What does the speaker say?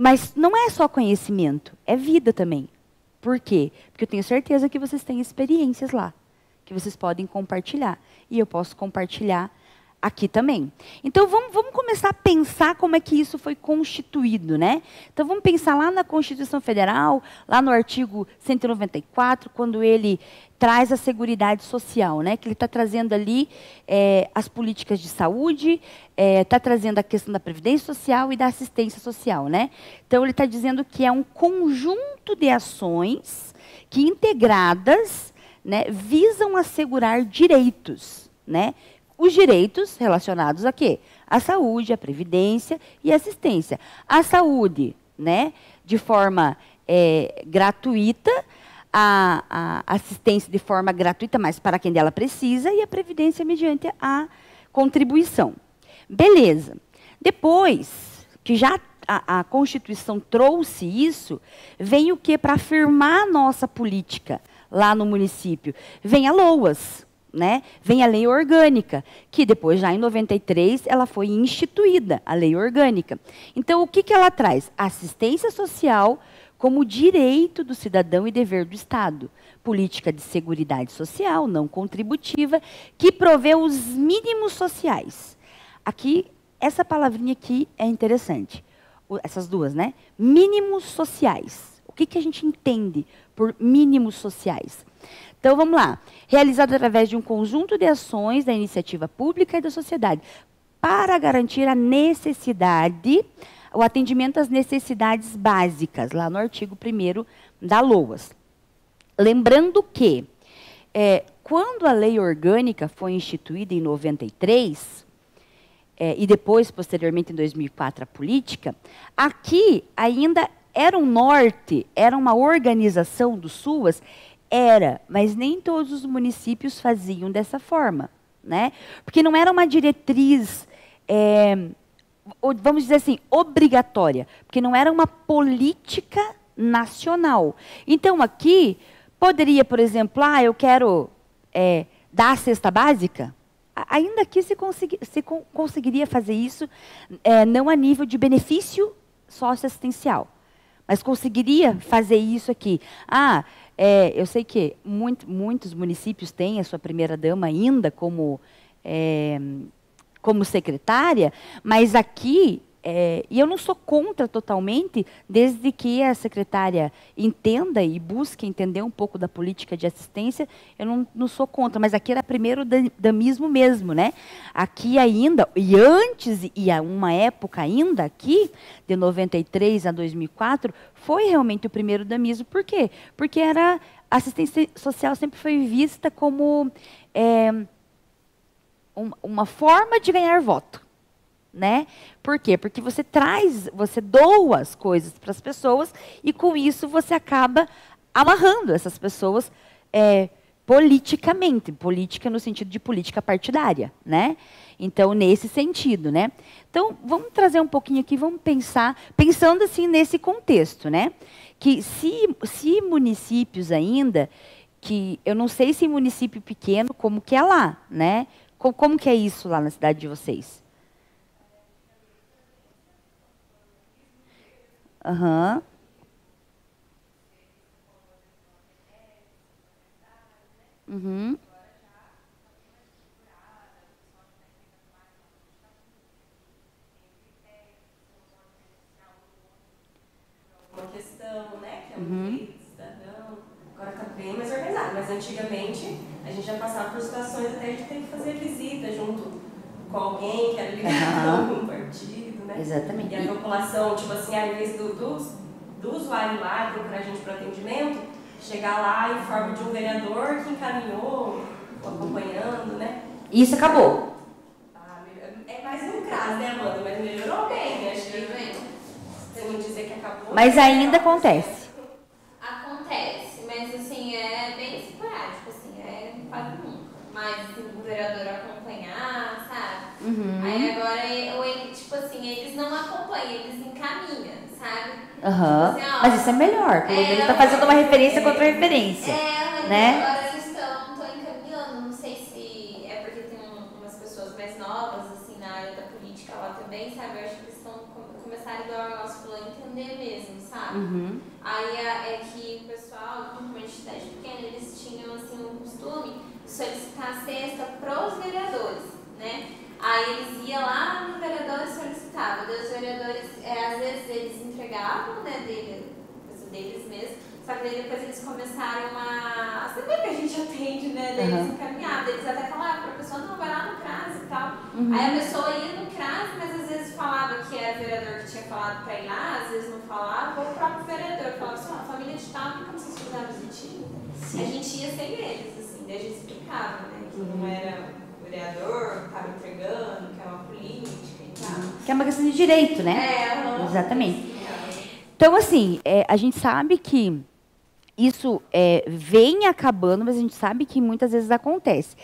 Mas não é só conhecimento, é vida também. Por quê? Porque eu tenho certeza que vocês têm experiências lá, que vocês podem compartilhar. E eu posso compartilhar aqui também. Então, vamos começar a pensar como é que isso foi constituído, né? Então, vamos pensar lá na Constituição Federal, lá no artigo 194, quando ele traz a Seguridade Social, né? Que ele está trazendo ali as políticas de saúde, está trazendo a questão da Previdência Social e da assistência social, né? Então, ele está dizendo que é um conjunto de ações que, integradas, né, visam assegurar direitos, né? Os direitos relacionados a quê? A saúde, a previdência e a assistência. A saúde, né, de forma gratuita, a assistência de forma gratuita, mas para quem dela precisa, e a previdência mediante a contribuição. Beleza. Depois que já a Constituição trouxe isso, vem o quê? Para afirmar a nossa política lá no município. Vem a LOAS. Né? Vem a lei orgânica, que depois, já em 93, ela foi instituída, a lei orgânica. Então, o que ela traz? Assistência social como direito do cidadão e dever do Estado. Política de seguridade social, não contributiva, que provê os mínimos sociais. Aqui, essa palavrinha aqui é interessante. Essas duas, né? Mínimos sociais. O que a gente entende por mínimos sociais? Então, vamos lá. Realizado através de um conjunto de ações da iniciativa pública e da sociedade, para garantir a necessidade, o atendimento às necessidades básicas, lá no artigo 1º da LOAS. Lembrando que, quando a lei orgânica foi instituída em 93, e depois, posteriormente, em 2004, a política, aqui ainda era um norte, era uma organização do SUAS. Era, mas nem todos os municípios faziam dessa forma, né? Porque não era uma diretriz, vamos dizer assim, obrigatória, porque não era uma política nacional. Então, aqui, poderia, por exemplo, eu quero dar a cesta básica, ainda que se conseguiria fazer isso, não a nível de benefício socioassistencial, mas conseguiria fazer isso aqui. Eu sei que muitos municípios têm a sua primeira-dama ainda como secretária, mas aqui, e eu não sou contra totalmente, desde que a secretária entenda e busque entender um pouco da política de assistência, eu não sou contra, mas aqui era primeiro damismo mesmo, né? Aqui ainda, e antes, e há uma época ainda aqui, de 93 a 2004, foi realmente o primeiro damismo. Por quê? Porque a assistência social sempre foi vista como uma forma de ganhar voto. Né? Por quê? Porque você doa as coisas para as pessoas e com isso você acaba amarrando essas pessoas politicamente, política no sentido de política partidária, né? Então, nesse sentido, né? Então, vamos trazer um pouquinho aqui, vamos pensando assim nesse contexto, né? Que se municípios ainda, que eu não sei se município pequeno, como que é lá, né? Como que é isso lá na cidade de vocês? Aham. Uhum. Uma questão, né, que é um direito do cidadão. Agora está bem mais organizado, mas antigamente a gente já passava por situações até de ter que fazer visita junto com alguém que era ligado a algum partido, né? Exatamente. E a população, tipo assim, ao invés do usuário lá procurar a gente para atendimento, chegar lá em forma de um vereador que encaminhou, acompanhando, né? Isso acabou. É mais um caso, né, Amanda? Mas melhorou bem, né? Acho que você não dizer que acabou. Mas ainda acontece. Acontece, mas assim, é bem esporádico, assim, quase nunca. Mas assim, o vereador acompanhar, sabe? Uhum. Aí agora, tipo assim, eles não acompanham, eles encaminham, sabe? Uhum. Tipo assim, Mas isso é melhor, pelo menos está fazendo uma referência contra referência. Mas né? agora eles estão encaminhando, não sei se é porque tem umas pessoas mais novas, assim, na área da política lá também, sabe? Eu acho que eles estão começando necessário igual o negócio falou, entender mesmo, sabe? Uhum. Aí é que o pessoal, principalmente de cidade pequena, eles tinham assim, um costume de solicitar a cesta pros vereadores, né? Aí eles iam lá no vereador e solicitavam. Daí os vereadores, às vezes, eles entregavam, né, deles mesmos, só que daí depois eles começaram a saber que a gente atende, né, daí eles encaminhavam. Eles até falavam para a pessoa, não, vai lá no CRAS e tal. Aí a pessoa ia no CRAS, mas às vezes falava que era o vereador que tinha falado para ir lá, às vezes não falava, ou o próprio vereador falava assim, a família de tal, nunca vocês fizeram visitivo? A gente ia sem eles, assim, daí a gente explicava, né, que não era vereador, que estava entregando, que é uma política e tal. Que é uma questão de direito, né? Exatamente. Então, assim, a gente sabe que isso vem acabando, mas a gente sabe que muitas vezes acontece.